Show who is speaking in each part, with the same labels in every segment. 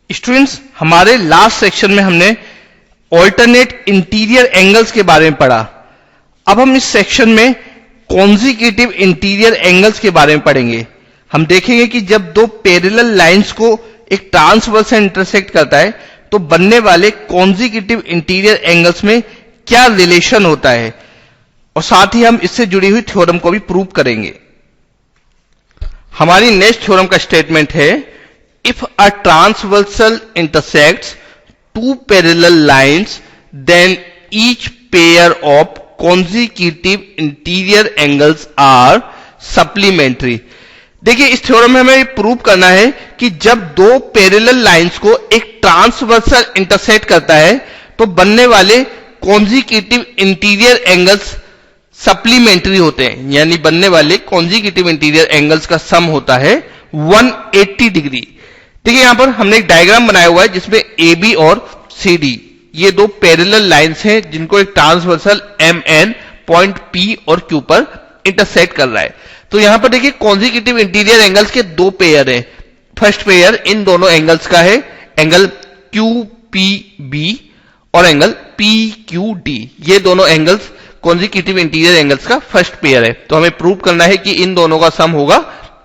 Speaker 1: Students, हमारे last section में हमने ऑल्टरनेट इंटीरियर एंगल्स के बारे में पढ़ा। अब हम इस सेक्शन में कॉन्जिक्यूटिव इंटीरियर एंगल्स के बारे में पढ़ेंगे। हम देखेंगे कि जब दो पैरेलल लाइंस को एक ट्रांसवर्स से इंटरसेक्ट करता है तो बनने वाले कॉन्जिक्यूटिव इंटीरियर एंगल्स में क्या रिलेशन होता है, और साथ ही हम इससे जुड़ी हुई थ्योरम को भी प्रूव करेंगे। हमारी नेक्स्ट थ्योरम का स्टेटमेंट है, if a transversal intersects two parallel lines, then each pair of consecutive interior angles are supplementary। देखिए, इस थ्योरम में हमें प्रूव करना है कि जब दो पैरेलल लाइंस को एक ट्रांसवर्सल इंटरसेक्ट करता है तो बनने वाले कॉन्जिक्यूटिव इंटीरियर एंगल्स सप्लीमेंट्री होते हैं, यानी बनने वाले कॉन्जिक्यूटिव इंटीरियर एंगल्स का सम होता है 180 डिग्री। देखिए, यहां पर हमने एक डायग्राम बनाया हुआ है जिसमें ए बी और सी डी ये दो पैरेलल लाइंस हैं जिनको एक transversal M N point P और क्यू पर इंटरसेक्ट कर रहा है। तो यहां पर देखिए, कॉन्जिक्यूटिव इंटीरियर एंगल्स के दो पेयर हैं। फर्स्ट पेयर इन दोनों एंगल्स का है, एंगल क्यू पी बी और एंगल पी क्यू डी। ये दोनों एंगल्स कॉन्जिक्यूटिव इंटीरियर एंगल्स का फर्स्ट पेयर है। तो हमें प्रूव करना है कि इन दोनों का सम होगा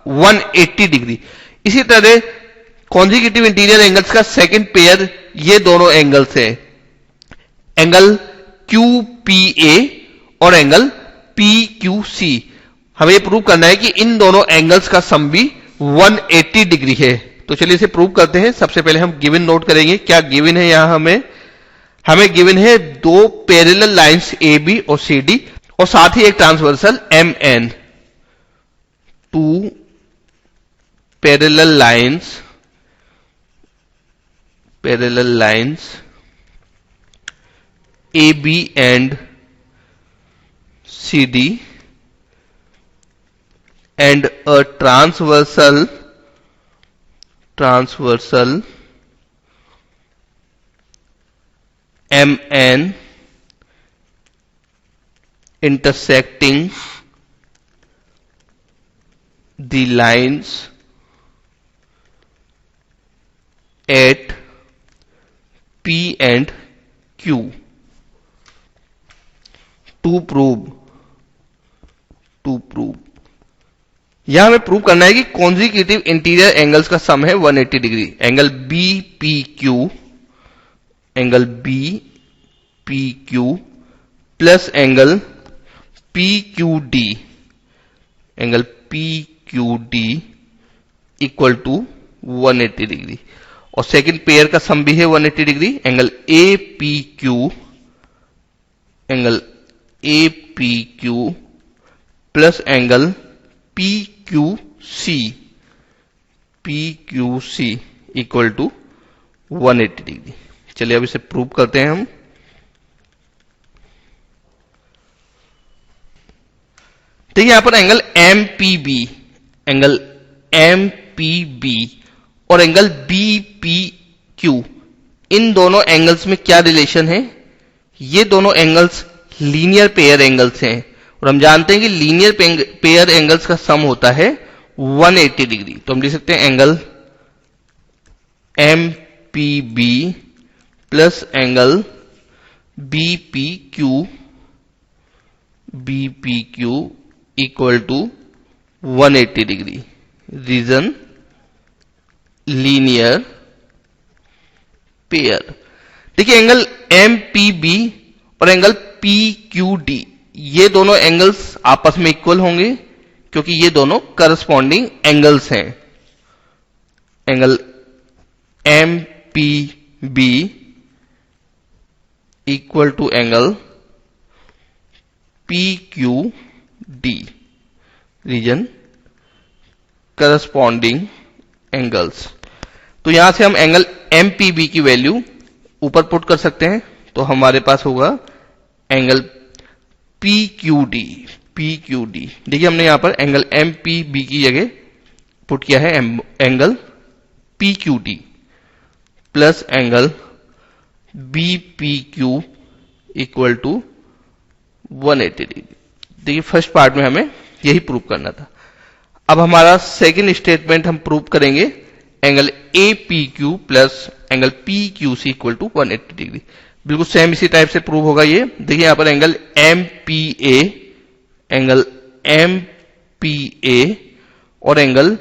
Speaker 1: 180 डिग्री। इसी तरह कॉन्जिक्यूटिव इंटीरियर एंगल्स का सेकंड पेयर ये दोनों एंगल्स हैं, एंगल क्यू पी ए और एंगल पी क्यू सी। हमें यह प्रूव करना है कि इन दोनों एंगल्स का सम भी 180 डिग्री है। तो चलिए इसे प्रूव करते हैं। सबसे पहले हम गिवन नोट करेंगे। क्या गिवन है? यहां हमें गिवन है दो पैरेलल लाइंस ए बी और सी डी और साथ ही एक transversal M N. Two parallel lines A B and C D and a transversal MN intersecting the lines at P and Q to prove यहां हमें prove करना है कि कॉन्जिक्यूटिव इंटीरियर एंगल्स का सम है 180 degree. Angle B P Q plus angle P Q D equal to 180 degree. और second pair का sum भी है 180 degree, angle A P Q plus angle P Q C equal to 180 degree. चलिए अब इसे prove करते हैं हम। देखिए, यहां पर एंगल एम पी बी और एंगल बी पी क्यू, इन दोनों एंगल्स में क्या रिलेशन है? ये दोनों एंगल्स लीनियर पेयर एंगल्स हैं और हम जानते हैं कि लीनियर पेयर एंगल्स का सम होता है 180 डिग्री। तो हम लिख सकते हैं angle M P B plus angle B P Q equal to 180 degree. Reason linear pair. देखिए, एंगल एम पी बी और एंगल पी क्यू डी ये दोनों एंगल्स आपस में इक्वल होंगे क्योंकि ये दोनों करस्पॉन्डिंग एंगल्स हैं। Angle M P B equal to angle P Q D, reason corresponding angles. तो यहां से हम एंगल एम पी बी की वैल्यू ऊपर पुट कर सकते हैं। तो हमारे पास होगा एंगल पी क्यू डी। देखिए, हमने यहां पर एंगल एम पी बी की जगह पुट किया है angle P Q D plus angle B P Q equal to 180 degree. देखिए, फर्स्ट पार्ट में हमें यही प्रूव करना था। अब हमारा सेकंड स्टेटमेंट हम प्रूव करेंगे, angle A P Q plus angle P Q C equal to 180 degree. बिल्कुल सेम इसी टाइप से प्रूव होगा ये। देखिए यहां पर एंगल एम पी ए और एंगल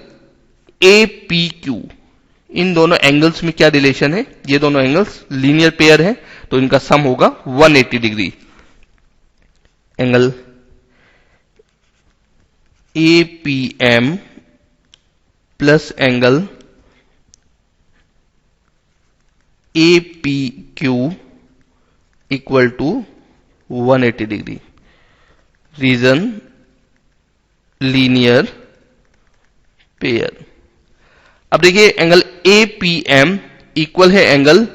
Speaker 1: ए पी क्यू, इन दोनों एंगल्स में क्या रिलेशन है? ये दोनों एंगल्स लीनियर पेयर है, तो इनका सम होगा 180 degree. Angle A P M plus angle A P Q equal to 180 degree. Reason linear pair. अब देखिए angle A P M equal है एंगल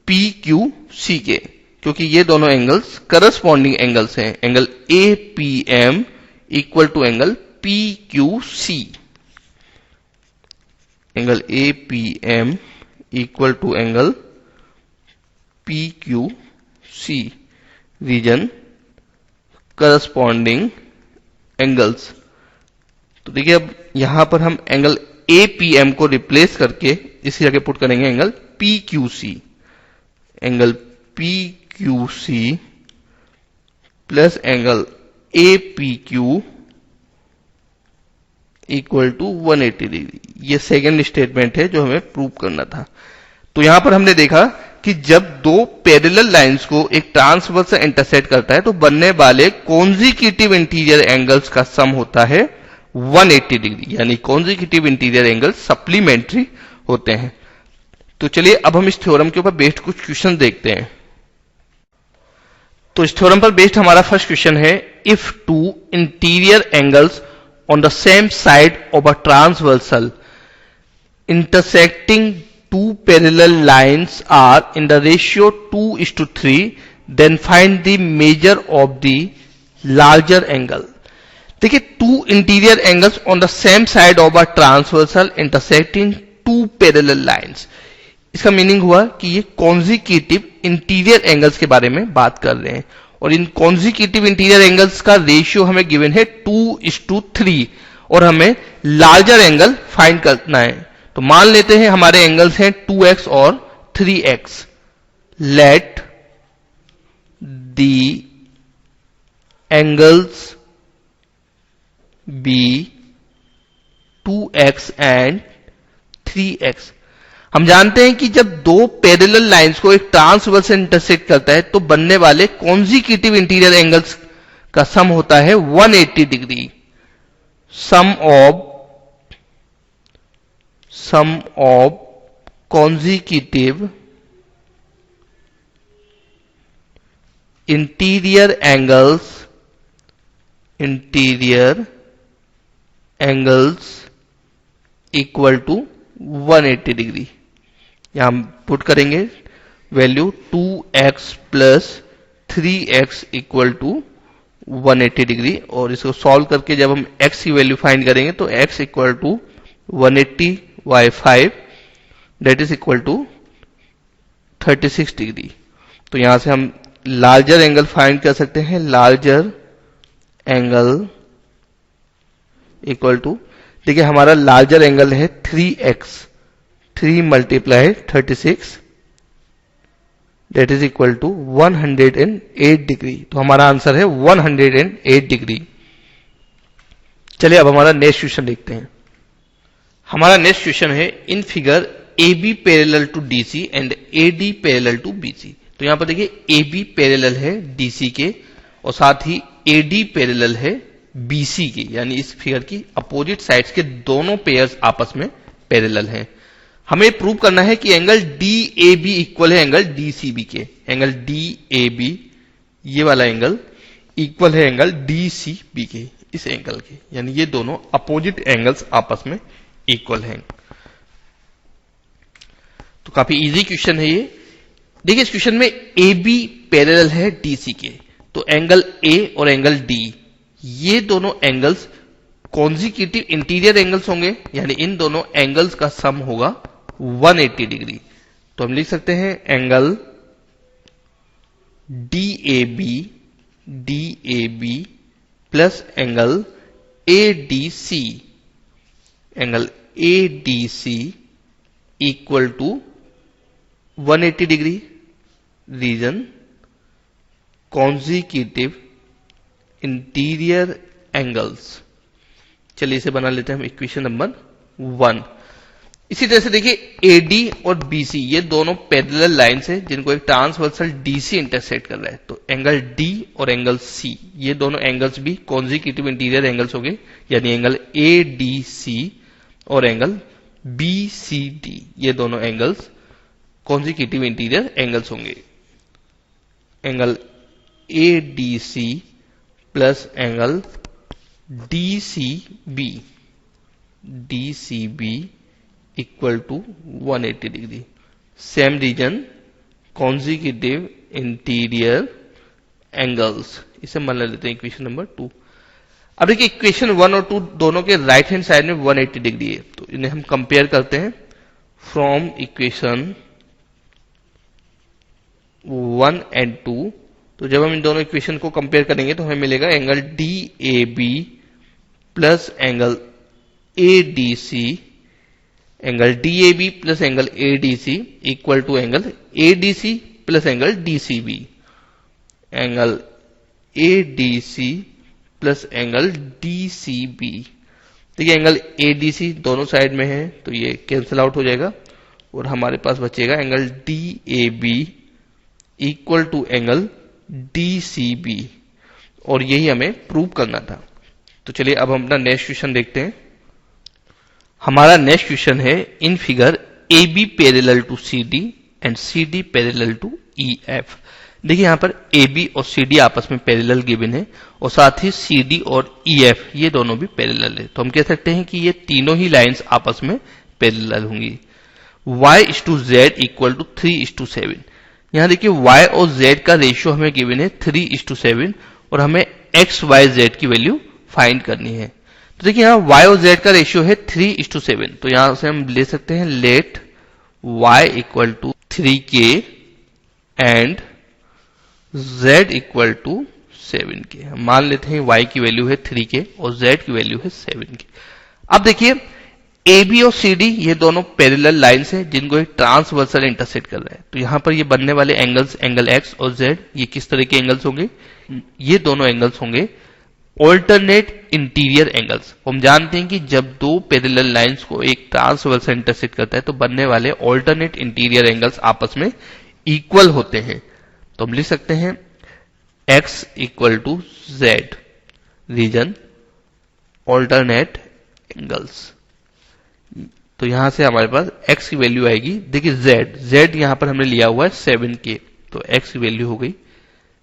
Speaker 1: पी क्यू सी के, क्योंकि ये दोनों एंगल्स करस्पॉन्डिंग एंगल्स हैं। Angle A P M equal to angle P Q C. Angle A P M equal to angle P Q C. Reason corresponding angles. तो देखिए अब यहां पर हम एंगल ए पी एम को रिप्लेस करके इसी जगह पुट करेंगे angle P Q C. Angle P Q C plus angle A P Q equal to 180 degree. ये सेकेंड स्टेटमेंट है जो हमें प्रूव करना था। तो यहां पर हमने देखा कि जब दो पैरेलल लाइंस को एक ट्रांसवर्स से इंटरसेक्ट करता है तो बनने वाले कॉन्जिक्यूटिव इंटीरियर एंगल्स का सम होता है 180 डिग्री, यानी कॉन्जिक्यूटिव इंटीरियर एंगल सप्लीमेंट्री होते हैं। तो चलिए अब हम इस थ्योरम के ऊपर बेस्ड कुछ क्वेश्चन देखते हैं। तो इस थ्योरम पर बेस्ड हमारा फर्स्ट क्वेश्चन है, if two interior angles on the same side of a transversal intersecting two parallel lines are in the ratio 2:3, then find the measure of the larger angle। देखिए two interior angles on the same side of a transversal intersecting two parallel lines. इसका meaning हुआ कि ये consecutive interior angles के बारे में बात कर रहे हैं, और इन कॉन्जिक्यूटिव इंटीरियर एंगल्स का रेशियो हमें गिवन है 2:3 और हमें लार्जर एंगल फाइंड करना है। तो मान लेते हैं हमारे एंगल्स हैं 2x और 3x। Let the angles be 2x and 3x। हम जानते हैं कि जब दो पैरेलल लाइंस को एक ट्रांसवर्स से इंटरसेक्ट करता है तो बनने वाले कॉन्जिक्यूटिव इंटीरियर एंगल्स का सम होता है 180 degree. Sum of consecutive interior angles equal to 180 degree. यहां हम पुट करेंगे value 2x plus 3x equal to 180 degree, और इसको सॉल्व करके जब हम x की वैल्यू फाइंड करेंगे तो x equal to 180 by 5 that is equal to 36 degree. तो यहां से हम लार्जर एंगल फाइंड कर सकते हैं। लार्जर एंगल इक्वल टू, देखिए हमारा लार्जर एंगल है 3x, 3 multiply 36 that is equal to 108 degree. तो हमारा आंसर है 108 डिग्री। चलिए अब हमारा नेक्स्ट क्वेश्चन देखते हैं। हमारा नेक्स्ट क्वेश्चन है, in figure A B parallel to DC and A D parallel to BC. तो यहां पर देखिए ए बी पैरेलल है डीसी के और साथ ही ए डी पैरेलल है बीसी की, यानी इस फिगर की अपोजिट साइड्स के दोनों पेयर्स आपस में पैरेलल हैं। हमें प्रूव करना है कि angle D A B equal है एंगल डी सी बी के। एंगल डी ए बी, ये वाला एंगल इक्वल है एंगल डी सी बी के, इस एंगल के, यानी ये दोनों अपोजिट एंगल्स आपस में इक्वल हैं। तो काफी इजी क्वेश्चन है ये। देखिए इस क्वेश्चन में ए बी पैरेलल है डीसी के, तो एंगल ए और एंगल डी, ये दोनों एंगल्स कॉन्जिक्यूटिव इंटीरियर एंगल्स होंगे, यानी इन दोनों एंगल्स का सम होगा 180 डिग्री। तो हम लिख सकते हैं angle D A B plus angle A D C, angle A D C equal to 180 degree, reason consecutive interior angles. चलिए इसे बना लेते हैं हम इक्वेशन नंबर 1। इसी तरह से देखिए AD और BC ये दोनों पैरेलल लाइंस हैं जिनको एक ट्रांसवर्सल DC इंटरसेक्ट कर रहा है। तो एंगल D और एंगल C ये दोनों एंगल्स भी कॉन्जिक्यूटिव इंटीरियर एंगल्स होंगे, यानी एंगल ADC और एंगल BCD ये दोनों एंगल्स कॉन्जिक्यूटिव इंटीरियर एंगल्स होंगे। Angle ADC plus angle DCB equal to 180 degree. Same reason consecutive interior angles, इसे मान लेते हैं इक्वेशन नंबर 2। अब देखिए इक्वेशन 1 और 2 दोनों के राइट हैंड साइड में 180 डिग्री है, तो इन्हें हम कंपेयर करते हैं। फ्रॉम इक्वेशन 1 एंड 2, तो जब हम इन दोनों इक्वेशन को कंपेयर करेंगे तो हमें मिलेगा angle DAB plus angle ADC, angle DAB plus angle ADC equal to angle ADC plus angle DCB, angle ADC plus angle DCB। देखिए एंगल ADC दोनों साइड में है तो ये कैंसिल आउट हो जाएगा और हमारे पास बचेगा angle DAB equal to angle DCB, और यही हमें प्रूव करना था। तो चलिए अब हम अपना नेक्स्ट क्वेश्चन देखते हैं। हमारा नेक्स्ट क्वेश्चन है in figure AB parallel to CD and CD parallel to EF। देखिए यहां पर AB और CD आपस में पैरेलल गिवन है और साथ ही CD और EF ये दोनों भी पैरेलल है, तो हम कह सकते हैं कि ये तीनों ही लाइंस आपस में पैरेलल होंगी। Y/Z equal to 3:7। यहां देखिए Y और Z का रेशियो हमें गिवन है 3:7 और हमें XYZ की वैल्यू फाइंड करनी है। तो देखिए यहां Y और Z का रेशियो है 3:7, तो यहां से हम ले सकते हैं let Y equal to 3K and Z equal to 7K। हम मान लेते हैं Y की वैल्यू है 3K और Z की वैल्यू है 7K। अब देखिए AB और CD ये दोनों पैरेलल लाइंस हैं जिनको एक ट्रांसवर्सल इंटरसेक्ट कर रहा है। तो यहां पर ये बनने वाले एंगल्स एंगल X और Z ये किस तरह के एंगल्स होंगे? ये दोनों एंगल्स होंगे ऑल्टरनेट इंटीरियर एंगल्स। हम जानते हैं कि जब दो पैरेलल लाइंस को एक ट्रांसवर्सल इंटरसेक्ट करता है तो बनने वाले ऑल्टरनेट इंटीरियर एंगल्स आपस में इक्वल होते हैं। तो हम लिख सकते हैं X equal to Z, reason alternate angles. तो यहां से हमारे पास x की वैल्यू आएगी, देखिए z यहां पर हमने लिया हुआ है 7K, तो x की वैल्यू हो गई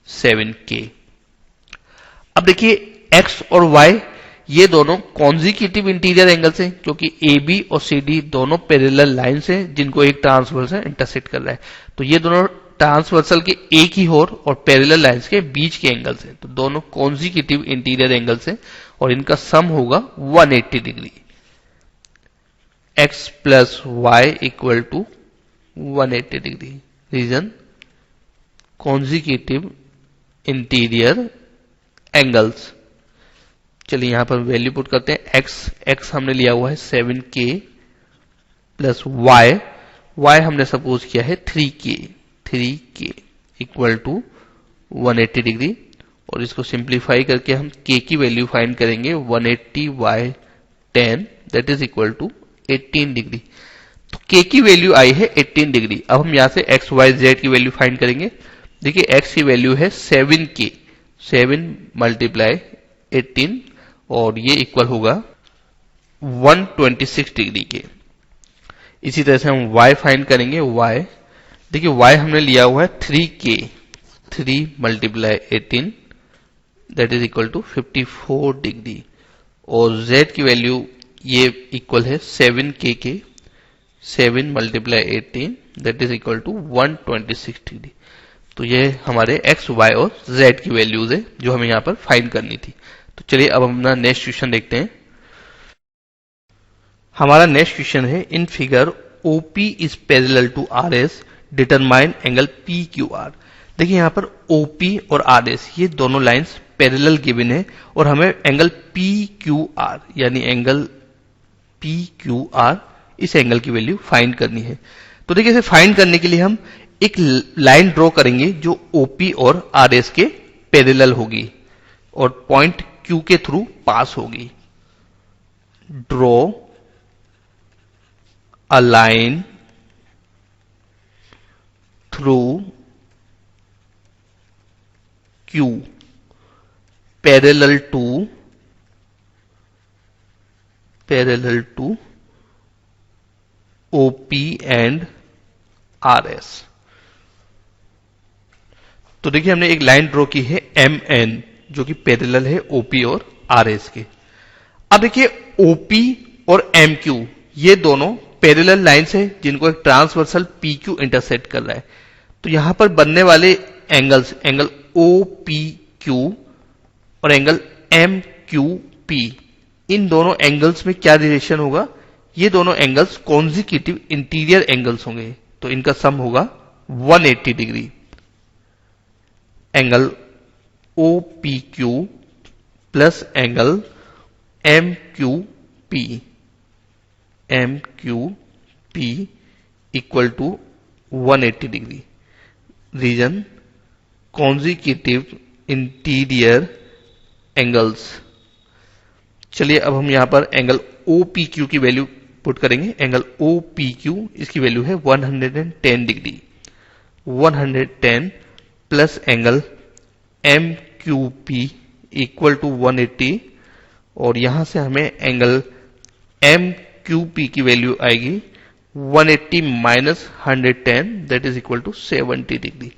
Speaker 1: 7K। अब देखिए x और y ये दोनों कॉन्जिक्यूटिव इंटीरियर एंगल्स हैं क्योंकि AB और CD दोनों पैरेलल लाइंस हैं जिनको एक ट्रांसवर्सल इंटरसेक्ट कर रहा है। तो ये दोनों ट्रांसवर्सल के एक ही ओर और पैरेलल लाइंस के बीच के एंगल्स हैं, तो दोनों कॉन्जिक्यूटिव इंटीरियर एंगल्स हैं और इनका सम होगा 180 degree. x plus y equal to 180 degree, reason consecutive interior angles. चलिए यहां पर वैल्यू पुट करते हैं। x हमने लिया हुआ है 7K प्लस y हमने सपोज किया है 3K इक्वल टू 180 डिग्री, और इसको सिंप्लीफाई करके हम k की वैल्यू फाइंड करेंगे 180/10 that is equal to 18 degree. तो k की वैल्यू आई है 18 डिग्री। अब हम यहां से x y z की वैल्यू फाइंड करेंगे। देखिए x की वैल्यू है 7K, 7 मल्टीप्लाई 18 और ये इक्वल होगा 126 डिग्री के। इसी तरह से हम y फाइंड करेंगे। y देखिए y हमने लिया हुआ है 3K, 3 multiply 18 that is equal to 54 degree, और z की वैल्यू ये इक्वल है 7K के 7 multiply 18 that is equal to 126 degree. तो ये हमारे x, y और z की वैल्यूज है जो हमें यहां पर फाइंड करनी थी। तो चलिए अब हम अपना नेक्स्ट क्वेश्चन देखते हैं। हमारा नेक्स्ट क्वेश्चन है in figure OP is parallel to RS, determine angle PQR। देखिए यहां पर OP और RS ये दोनों लाइंस पैरेलल गिवन है और हमें एंगल PQR यानी एंगल PQR इस एंगल की वैल्यू फाइंड करनी है। तो देखिए इसे फाइंड करने के लिए हम एक लाइन ड्रॉ करेंगे जो ओपी और आरएस के पैरेलल होगी और पॉइंट क्यू के थ्रू पास होगी। Draw a line through Q parallel to OP and RS। तो देखिए हमने एक लाइन ड्रॉ की है MN जो कि पैरेलल है OP और RS के। अब देखिए OP और MQ ये दोनों पैरेलल लाइंस है जिनको एक ट्रांसवर्सल PQ इंटरसेक्ट कर रहा है। तो यहां पर बनने वाले एंगल्स, एंगल OPQ और एंगल MQP, इन दोनों एंगल्स में क्या रिलेशन होगा? ये दोनों एंगल्स कॉन्जिक्यूटिव इंटीरियर एंगल्स होंगे, तो इनका सम होगा 180 degree. Angle OPQ plus angle MQP equal to 180 degree. Reason consecutive interior angles. चलिए अब हम यहां पर एंगल OPQ की वैल्यू पुट करेंगे। एंगल OPQ इसकी वैल्यू है 110 degree. 110 plus angle MQP equal to 180 और यहां से हमें एंगल MQP की वैल्यू आएगी 180 minus 110 that is equal to 70 degree.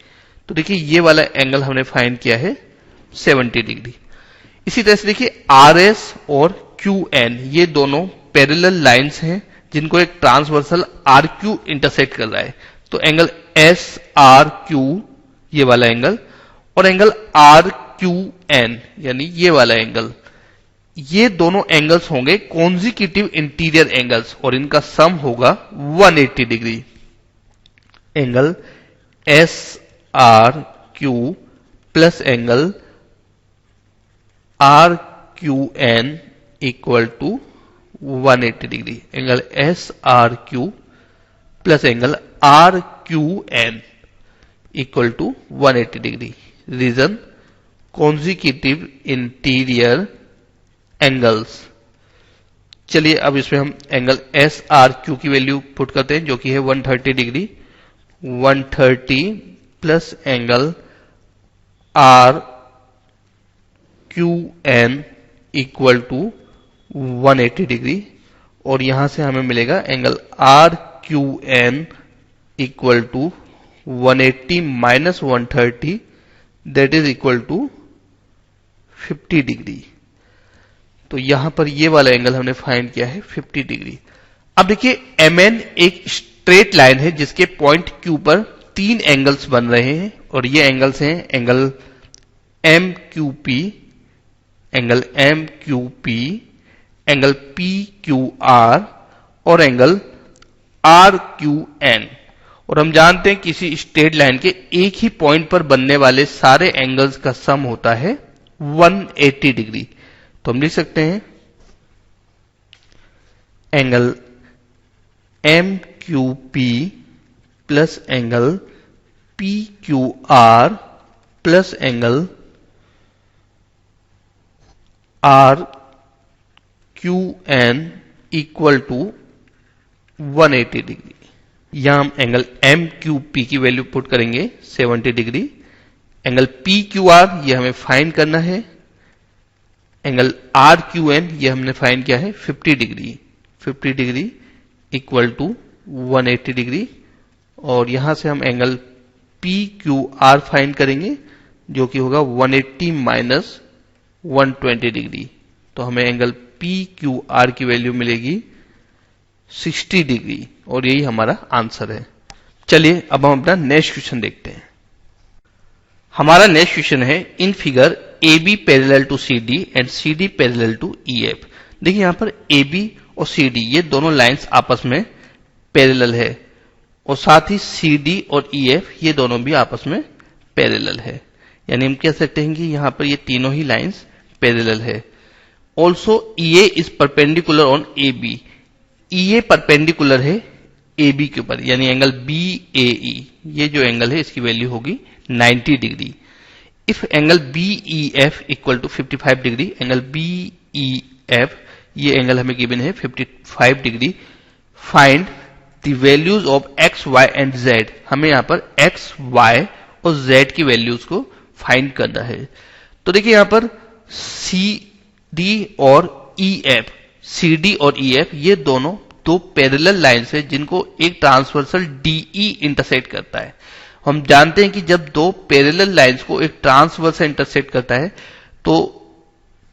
Speaker 1: तो देखिए ये वाला एंगल हमने फाइंड किया है 70 डिग्री। इसी तरह से देखिए RS और QN ये दोनों पैरेलल लाइंस हैं जिनको एक ट्रांसवर्सल RQ इंटरसेक्ट कर रहा है। तो एंगल SRQ ये वाला एंगल और एंगल RQN यानी ये वाला एंगल, ये दोनों एंगल्स होंगे कॉन्जिक्यूटिव इंटीरियर एंगल्स और इनका सम होगा 180 degree. Angle SRQ plus angle RQN equal to 180 degree. Angle SRQ plus angle RQN equal to 180 degree. Reason consecutive interior angles. चलिए अब इसमें हम एंगल SRQ की वैल्यू पुट करते हैं जो कि है 130 degree. 130 plus angle RQN equal to 180 degree और यहां से हमें मिलेगा angle RQN equal to 180 minus 130 that is equal to 50 degree. तो यहां पर ये वाला एंगल हमने फाइंड किया है 50 डिग्री। अब देखिए MN एक स्ट्रेट लाइन है जिसके पॉइंट Q पर 3 एंगल्स बन रहे हैं और ये एंगल्स हैं angle MQP, angle MQP, angle PQR और एंगल RQN। और हम जानते हैं किसी स्ट्रेट लाइन के एक ही पॉइंट पर बनने वाले सारे एंगल्स का सम होता है 180 डिग्री। तो हम लिख सकते हैं angle MQP plus angle PQR plus angle RQN equal to 180 degree. यहां हम एंगल MQP की वैल्यू पुट करेंगे 70 डिग्री। एंगल PQR ये हमें फाइंड करना है। एंगल RQN ये हमने फाइंड किया है 50 degree. 50 degree equal to 180 degree और यहां से हम एंगल PQR फाइंड करेंगे जो कि होगा 180 माइनस 120 डिग्री। तो हमें एंगल PQR की वैल्यू मिलेगी 60 डिग्री और यही हमारा आंसर है। चलिए अब हम अपना नेक्स्ट क्वेश्चन देखते हैं। हमारा नेक्स्ट क्वेश्चन है in figure AB parallel to CD and CD parallel to EF। देखिए यहां पर AB और CD ये दोनों लाइंस आपस में पैरेलल है और साथ ही CD और EF ये दोनों भी आपस में पैरेलल है। यानी हम कह सकते हैं कि यहां पर ये तीनों ही लाइंस पैरेलल है। Also EA is perpendicular on AB। EA perpendicular है AB के ऊपर, यानी एंगल BAE, ये जो एंगल है इसकी वैल्यू होगी 90 degree. If angle BEF equal to 55 degree, angle BEF ये एंगल हमें गिवन है 55 degree, find the values of x, y and z। हमें यहां पर x, y और z की वैल्यूज को फाइंड करना है। तो देखिए यहां पर CD और EF, CD और EF ये दोनों दो पैरेलल लाइंस है जिनको एक ट्रांसवर्सल DE इंटरसेक्ट करता है। हम जानते हैं कि जब दो पैरेलल लाइंस को एक ट्रांसवर्सल इंटरसेक्ट करता है तो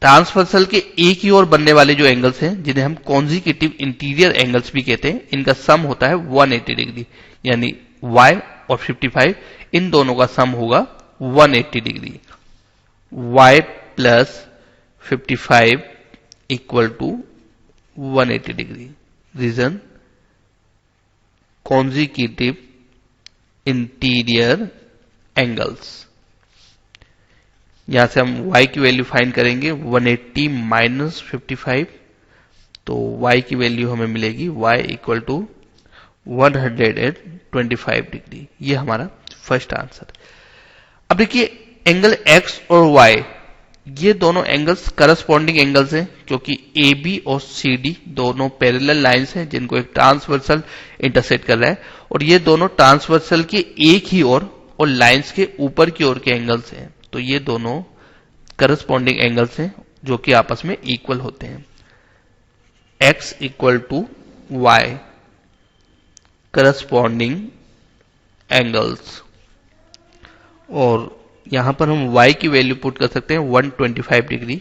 Speaker 1: ट्रांसवर्सल के एक ही ओर बनने वाले जो एंगल्स हैं, जिन्हें हम कॉन्जिक्यूटिव इंटीरियर एंगल्स भी कहते हैं, इनका सम होता है 180 डिग्री, यानी y और 55 इन दोनों का सम होगा 180 degree. y plus 55 equal to 180 degree. Reason consecutive interior angles. यहां से हम y की वैल्यू फाइंड करेंगे 180 माइनस 55, तो y की वैल्यू हमें मिलेगी y इक्वल टू 125 डिग्री। ये हमारा फर्स्ट आंसर। अब देखिए एंगल x और y ये दोनों एंगल्स करस्पॉन्डिंग एंगल्स हैं, क्योंकि AB और CD दोनों पैरेलल लाइंस हैं जिनको एक ट्रांसवर्सल इंटरसेक्ट कर रहा है, और ये दोनों ट्रांसवर्सल के एक ही ओर और लाइंस के ऊपर की ओर के एंगल्स हैं। तो ये दोनों करस्पॉन्डिंग एंगल्स हैं जो कि आपस में इक्वल होते हैं। x equal to y corresponding angles, और यहां पर हम y की वैल्यू पुट कर सकते हैं 125 डिग्री,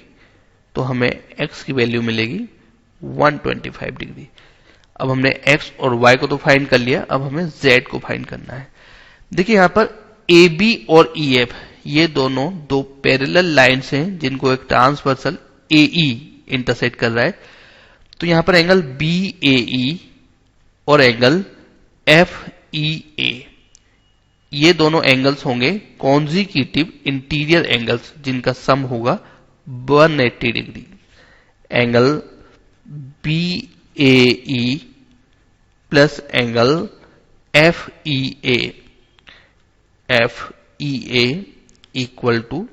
Speaker 1: तो हमें x की वैल्यू मिलेगी 125 डिग्री। अब हमने x और y को तो फाइंड कर लिया, अब हमें z को फाइंड करना है। देखिए यहां पर AB और EF ये दोनों दो पैरेलल लाइंस हैं जिनको एक ट्रांसवर्सल AE इंटरसेक्ट कर रहा है। तो यहां पर एंगल BAE और एंगल FEA ये दोनों एंगल्स होंगे कॉन्जिक्यूटिव इंटीरियर एंगल्स जिनका सम होगा 180 degree. Angle BAE plus angle FEA equal to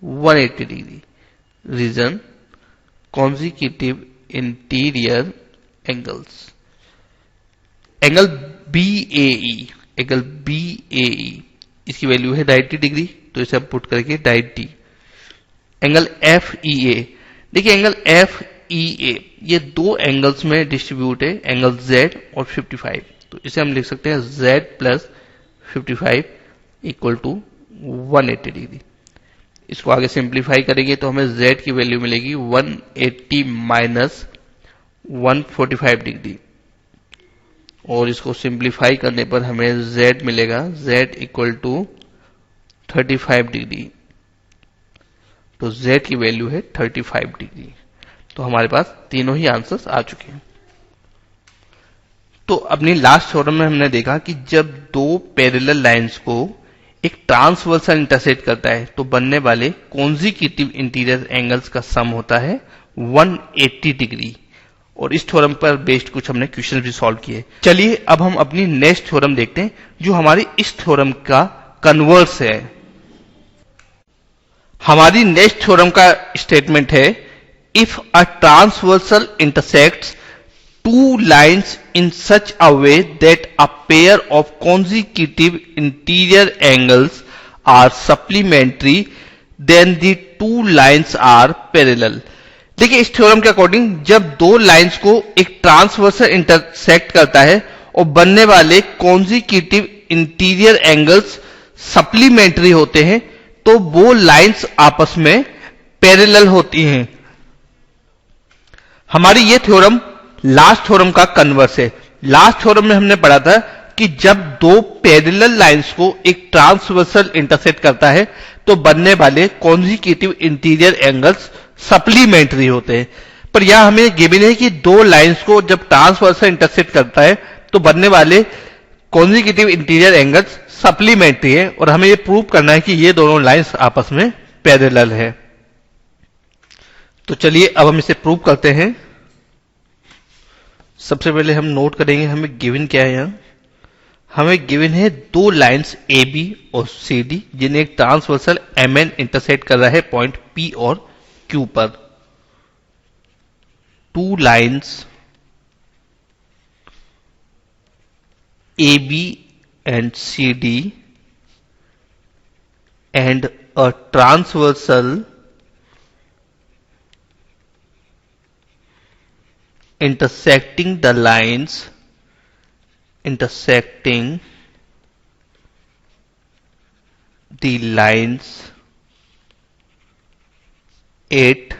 Speaker 1: 180 degree. Reason consecutive interior angles. Angle BAE इसकी वैल्यू है 90 डिग्री, तो इसे हम पुट करके 90। एंगल FEA, देखिए एंगल FEA ये दो एंगल्स में डिस्ट्रीब्यूट है, एंगल Z और 55, तो इसे हम लिख सकते हैं Z plus 55 equal to 180 degree. इसको आगे सिंप्लीफाई करेंगे तो हमें Z की वैल्यू मिलेगी 180 माइनस 145 डिग्री, और इसको सिंप्लीफाई करने पर हमें Z मिलेगा Z इक्वल टू 35 डिग्री, तो Z की वैल्यू है 35 डिग्री। तो हमारे पास तीनों ही आंसर्स आ चुके हैं। तो अपनी लास्ट थ्योरम में हमने देखा कि जब दो पैरेलल लाइंस को एक ट्रांसवर्सल इंटरसेक्ट करता है तो बनने वाले कॉन्जिक्यूटिव इंटीरियर एंगल्स का सम होता है 180 डिग्री, और इस थ्योरम पर बेस्ड कुछ हमने क्वेश्चन भी सॉल्व किए। चलिए अब हम अपनी नेक्स्ट थ्योरम देखते हैं जो हमारी इस थ्योरम का कन्वर्स है। हमारी नेक्स्ट थ्योरम का स्टेटमेंट है, if a transversal intersects two lines in such a way that a pair of consecutive interior angles are supplementary, then the two lines are parallel. देखिए इस थ्योरम के according जब दो lines को एक transversal intersect करता है और बनने वाले कॉन्जिक्यूटिव इंटीरियर एंगल्स सप्लीमेंट्री होते हैं तो वो लाइंस आपस में पैरेलल होती हैं। हमारी ये थ्योरम लास्ट थ्योरम का कन्वर्स है। लास्ट थ्योरम में हमने पढ़ा था कि जब दो पैरेलल लाइंस को एक ट्रांसवर्सल इंटरसेक्ट करता है तो बनने वाले कॉन्जिक्यूटिव इंटीरियर एंगल्स सप्लीमेंट्री होते हैं, पर यहां हमें गिवन है कि दो लाइंस को जब ट्रांसवर्सल इंटरसेक्ट करता है तो बनने वाले कॉन्जिक्यूटिव इंटीरियर एंगल्स सप्लीमेंट्री है, और हमें यह प्रूव करना है कि ये दोनों लाइंस आपस में पैरेलल है। तो चलिए अब हम इसे प्रूव करते हैं। सबसे पहले हम नोट करेंगे हमें गिवन क्या है। यहाँ हमें गिवन है दो लाइंस ए बी और सी डी जिन्हें एक ट्रांसवर्सल एम एन इंटरसेक्ट कर रहा है पॉइंट पी और क्यू पर। Two lines A B and C D and a transversal intersecting the lines at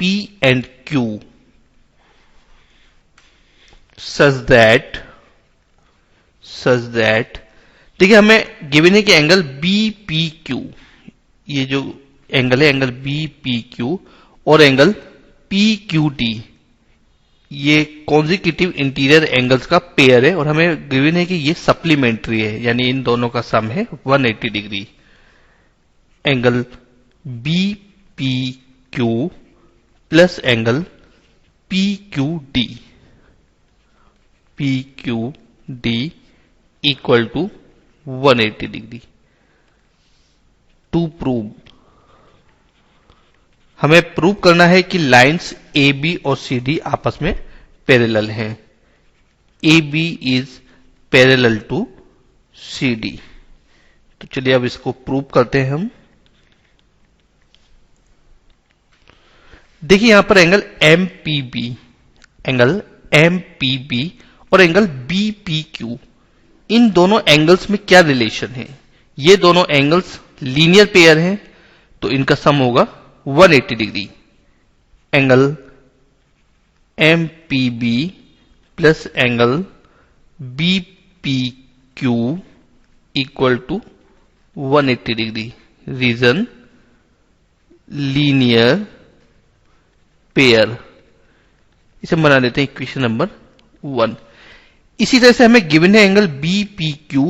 Speaker 1: P and Q such that देखिए हमें गिवन है कि एंगल बी पी क्यू, ये जो एंगल है एंगल बी पी क्यू और एंगल पी क्यू डी, ये consecutive interior angles का पेयर है और हमें गिवन है कि ये सप्लीमेंट्री है, यानी इन दोनों का सम है 180 degree. Angle B P Q plus angle P Q D equal to 180 degree. To prove, हमें प्रूव करना है कि लाइंस ए बी और सी डी आपस में पैरेलल हैं। A B is parallel to C D. तो चलिए अब इसको प्रूव करते हैं हम। देखिए यहां पर एंगल एम पी बी और एंगल बी पी क्यू, इन दोनों एंगल्स में क्या रिलेशन है? ये दोनों एंगल्स लीनियर पेयर हैं तो इनका सम होगा 180 degree. Angle M P B plus angle B P Q equal to 180 degree. Reason linear pair. इसे बना देते हैं इक्वेशन नंबर 1। इसी तरह से हमें गिवन है angle B P Q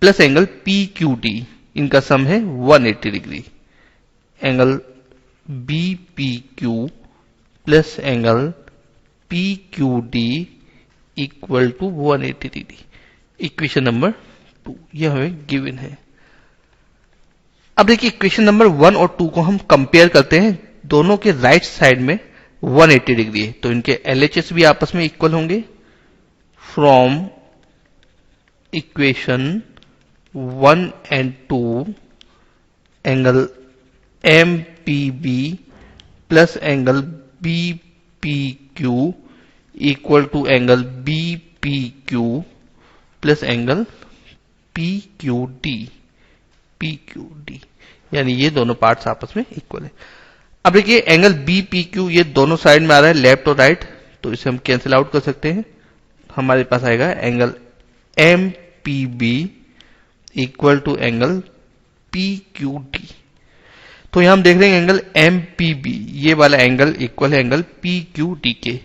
Speaker 1: plus angle P Q D, इनका सम है 180 degree. Angle B P Q plus angle P Q D equal to 180 degree. Equation number 2 यह हमें गिवन है। अब देखिए इक्वेशन नंबर 1 और 2 को हम कंपेयर करते हैं। दोनों के राइट साइड में 180 डिग्री है तो इनके एलएचएस भी आपस में इक्वल होंगे। From equation 1 and 2 angle M P B plus angle B P Q equal to angle B P Q plus angle P Q D, यानी ये दोनों पार्ट्स आपस में इक्वल है। अब देखिए एंगल बी पी क्यू ये दोनों साइड में आ रहा है, लेफ्ट और राइट, तो इसे हम कैंसिल आउट कर सकते हैं। हमारे पास आएगा angle M P B equal to angle P Q D. तो यहां हम देख रहे हैं एंगल एम पी बी, ये वाला एंगल इक्वल है एंगल पी क्यू डी के।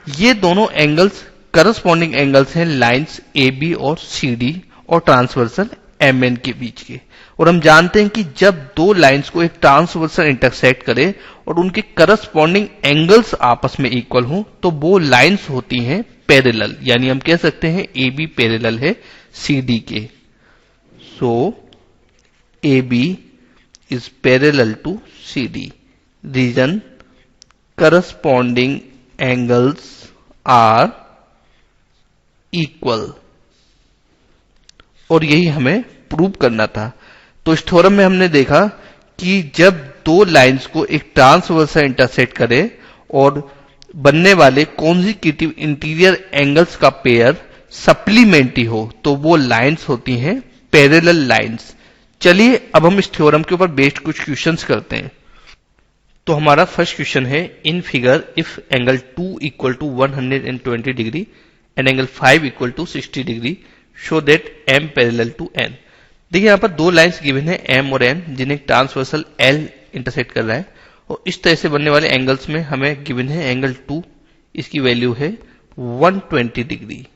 Speaker 1: ये दोनों एंगल्स करस्पॉन्डिंग एंगल्स हैं लाइंस ए बी और सी डी और ट्रांसवर्सल एम एन के बीच के। और हम जानते हैं कि जब दो लाइंस को एक ट्रांसवर्सल इंटरसेक्ट करे और उनके करस्पॉन्डिंग एंगल्स आपस में इक्वल हो तो वो लाइंस होती हैं पैरेलल, यानी हम कह सकते हैं ए बी पैरेलल है सी डी के। So A B is parallel to C D. Reason corresponding angles are equal, और यही हमें प्रूव करना था। तो इस थ्योरम में हमने देखा कि जब दो लाइंस को एक ट्रांसवर्सल इंटरसेक्ट करे और बनने वाले कॉन्जिक्यूटिव इंटीरियर एंगल्स का पेयर सप्लीमेंट्री हो तो वो लाइंस होती हैं पैरेलल लाइंस। चलिए अब हम इस थ्योरम के ऊपर बेस्ड कुछ क्वेश्चंस करते हैं। तो हमारा फर्स्ट क्वेश्चन है, in figure if angle 2 equal to 120 degree and angle 5 equal to 60 degree show that m parallel to n। देखिए यहां पर दो लाइंस गिवन है m और n जिन्हें ट्रांसवर्सल L इंटरसेक्ट कर रहा है और इस तरह से बनने वाले एंगल्स में हमें गिवन है एंगल 2, इसकी वैल्यू है 120 डिग्री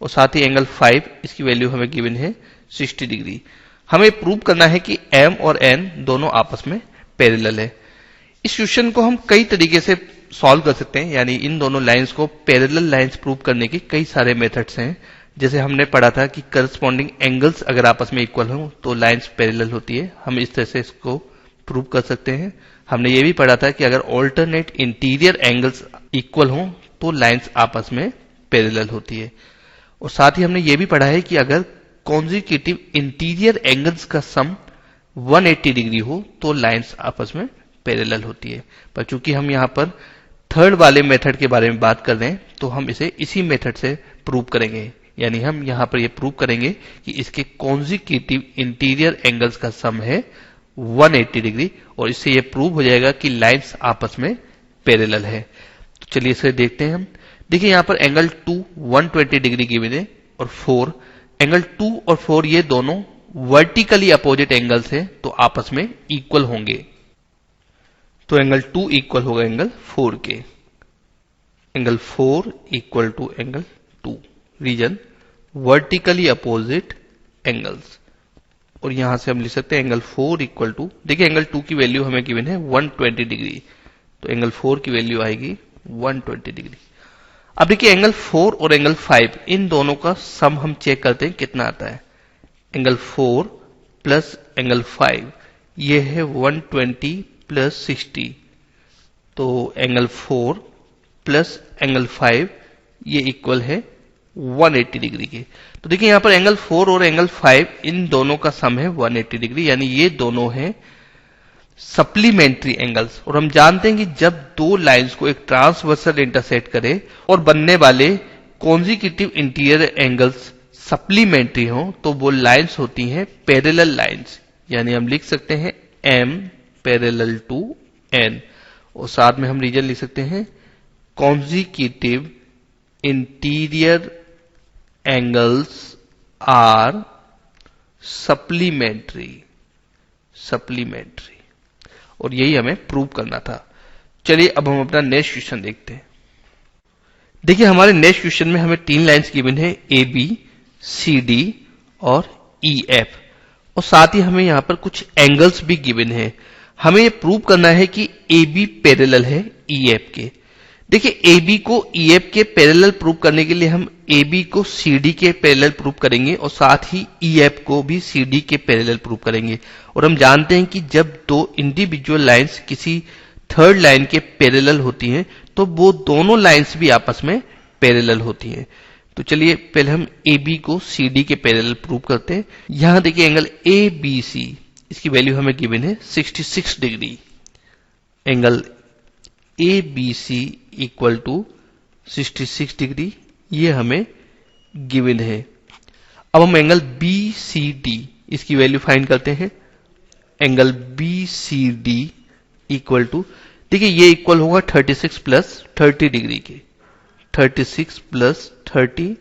Speaker 1: और साथ ही एंगल 5 इसकी वैल्यू हमें गिवन है 60 डिग्री। हमें प्रूव करना है कि m और n दोनों आपस में पैरेलल है। इस क्वेश्चन को हम कई तरीके से सॉल्व कर सकते हैं, यानी इन दोनों लाइंस को पैरेलल लाइंस प्रूव करने के कई सारे मेथड्स हैं। जैसे हमने पढ़ा था कि करस्पॉन्डिंग एंगल्स अगर आपस में इक्वल हो तो लाइंस पैरेलल होती है, हम इस तरह से इसको प्रूव कर सकते हैं। हमने ये भी पढ़ा था कि अगर ऑल्टरनेट इंटीरियर एंगल्स इक्वल हो तो लाइंस आपस में पैरेलल होती है। और साथ ही हमने ये भी पढ़ा है कि अगर कॉन्जिक्यूटिव इंटीरियर एंगल्स का सम 180 डिग्री हो तो लाइंस आपस में पैरेलल होती है। पर चूंकि हम यहां पर थर्ड वाले मेथड के बारे में बात कर रहे हैं तो हम इसे इसी मेथड से प्रूव करेंगे, यानी हम यहां पर यह प्रूव करेंगे कि इसके कॉन्जिक्यूटिव इंटीरियर एंगल्स का सम है 180 डिग्री, और इससे यह प्रूव हो जाएगा कि लाइंस आपस में पैरेलल है। तो चलिए इसे देखते हैं हम। देखिए यहां पर एंगल 2 120 डिग्री गिवन है, और 4 एंगल 2 और 4 ये दोनों वर्टिकली अपोजिट एंगल्स हैं, तो आपस में इक्वल होंगे। तो एंगल 2 इक्वल होगा एंगल 4 के। Angle 4 equal to angle 2, reason vertically opposite angles. और यहां से हम लिख सकते हैं एंगल 4 इक्वल टू, देखिए एंगल 2 की वैल्यू हमें गिवन है 120 डिग्री, तो एंगल 4 की वैल्यू आएगी 120 डिग्री। अब देखिए एंगल 4 और एंगल 5 इन दोनों का सम हम चेक करते हैं कितना आता है। एंगल 4 प्लस एंगल 5 ये है 120 प्लस 60, तो एंगल 4 प्लस एंगल 5 ये इक्वल है 180 डिग्री के। तो देखिए यहां पर एंगल 4 और एंगल 5 इन दोनों का सम है 180 डिग्री, यानी ये दोनों हैं सप्लीमेंट्री एंगल्स। और हम जानते हैं कि जब दो लाइंस को एक ट्रांसवर्सल इंटरसेक्ट करे और बनने वाले कॉन्जिक्यूटिव इंटीरियर एंगल्स सप्लीमेंट्री हो तो वो लाइंस होती हैं पैरेलल लाइंस, यानी हम लिख सकते हैं M पैरेलल टू N, और साथ में हम रीजन लिख सकते हैं consecutive interior angles are supplementary, और यही हमें प्रूव करना था। चलिए अब हम अपना नेक्स्ट क्वेश्चन देखते हैं। देखिए हमारे नेक्स्ट क्वेश्चन में हमें 3 लाइंस गिवन है AB, CD और EF, और साथ ही हमें यहां पर कुछ एंगल्स भी गिवन है। हमें यह प्रूव करना है कि AB पैरेलल है EF के। देखिए AB को EF के पैरेलल प्रूव करने के लिए हम AB को CD के पैरेलल प्रूव करेंगे, और साथ ही EF को भी CD के पैरेलल प्रूव करेंगे। और हम जानते हैं कि जब दो इंडिविजुअल लाइंस किसी थर्ड लाइन के पैरेलल होती हैं तो वो दोनों लाइंस भी आपस में पैरेलल होती हैं। तो चलिए पहले हम AB को CD के पैरेलल प्रूव करते हैं। यहां देखिए एंगल ABC, इसकी वैल्यू हमें गिवन है 66 degree. Angle ABC equal to 66 degree ये हमें गिवन है। अब हम एंगल BCD इसकी वैल्यू फाइंड करते हैं। एंगल BCD इक्वल टू, देखिए ये इक्वल होगा 36 प्लस 30 डिग्री के। 36 plus 30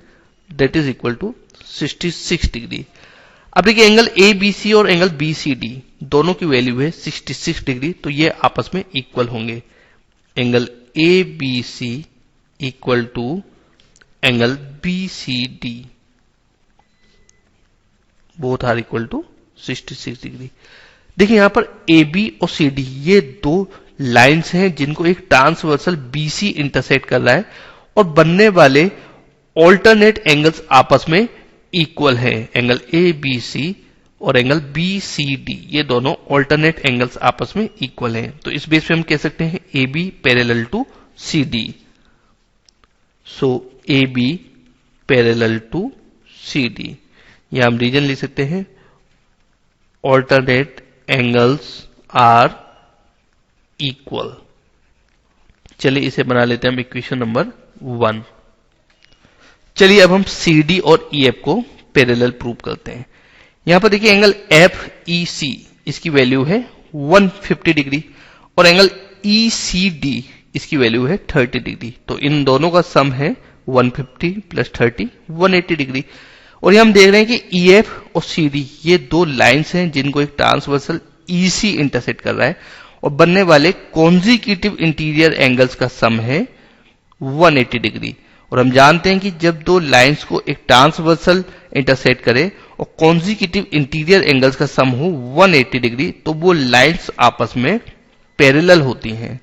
Speaker 1: that is equal to 66 degree. अब देखिए एंगल ABC और एंगल BCD दोनों की वैल्यू है 66 डिग्री, तो ये आपस में इक्वल होंगे। Angle ABC equal to angle BCD, both are equal to 66 degree. देखिए यहां पर AB और CD ये दो लाइंस हैं जिनको एक ट्रांसवर्सल BC इंटरसेक्ट कर रहा है, और बनने वाले ऑल्टरनेट एंगल्स आपस में इक्वल हैं। एंगल ABC और एंगल BCD ये दोनों ऑल्टरनेट एंगल्स आपस में इक्वल हैं। तो इस बेस पे हम कह सकते हैं AB parallel to CD। So AB parallel to CD, या हम रीजन लिख सकते हैं ऑल्टरनेट एंगल्स आर इक्वल। चलिए इसे बना लेते हैं हम इक्वेशन नंबर 1। चलिए अब हम CD और EF को पैरेलल प्रूव करते हैं। यहां पर देखिए एंगल FEC इसकी वैल्यू है 150 डिग्री, और एंगल ECD इसकी वैल्यू है 30 डिग्री। तो इन दोनों का सम है 150 प्लस 30 180 डिग्री। और यहां हम देख रहे हैं कि EF और CD ये दो लाइंस हैं जिनको एक ट्रांसवर्सल EC इंटरसेक्ट कर रहा है, और बनने वाले कॉन्जिक्यूटिव इंटीरियर एंगल्स का सम है 180 डिग्री। और हम जानते हैं कि जब दो लाइंस को एक ट्रांसवर्सल इंटरसेक्ट करे और कॉन्जिक्यूटिव इंटीरियर एंगल्स का सम हो 180 डिग्री तो वो लाइंस आपस में पैरेलल होती हैं।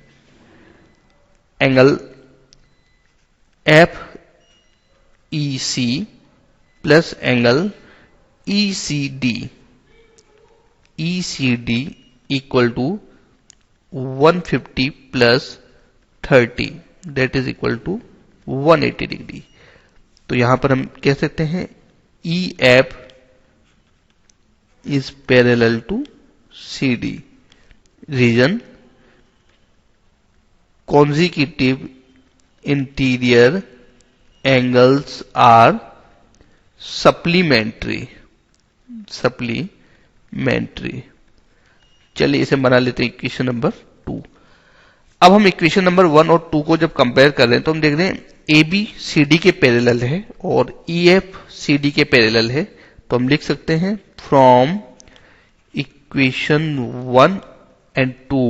Speaker 1: Angle F E C plus angle E C D equal to 150 plus 30 that is equal to 180 degree. तो यहां पर हम कह सकते हैं E F is parallel to C D. Reason consecutive interior angles are supplementary। चलिए इसे बना लेते हैं इक्वेशन नंबर 2। अब हम इक्वेशन नंबर 1 और 2 को जब कंपेयर कर रहे हैं तो हम देख रहे हैं ए बी सी डी के पैरेलल है और ई एफ सी डी के पैरेलल है। तो हम लिख सकते हैं from equation 1 and 2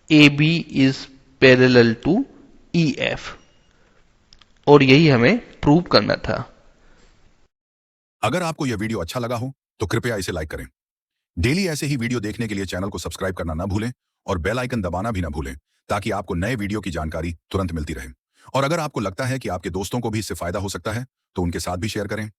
Speaker 1: AB is parallel to EF और यही हमें प्रूव करना था।
Speaker 2: अगर आपको यह वीडियो अच्छा लगा हो तो कृपया इसे लाइक करें। डेली ऐसे ही वीडियो देखने के लिए चैनल को सब्सक्राइब करना ना भूलें और बेल आइकन दबाना भी ना भूलें ताकि आपको नए वीडियो की जानकारी तुरंत मिलती रहे। और अगर आपको लगता है कि आपके दोस्तों को भी इससे फायदा हो सकता है तो उनके साथ भी शेयर करें।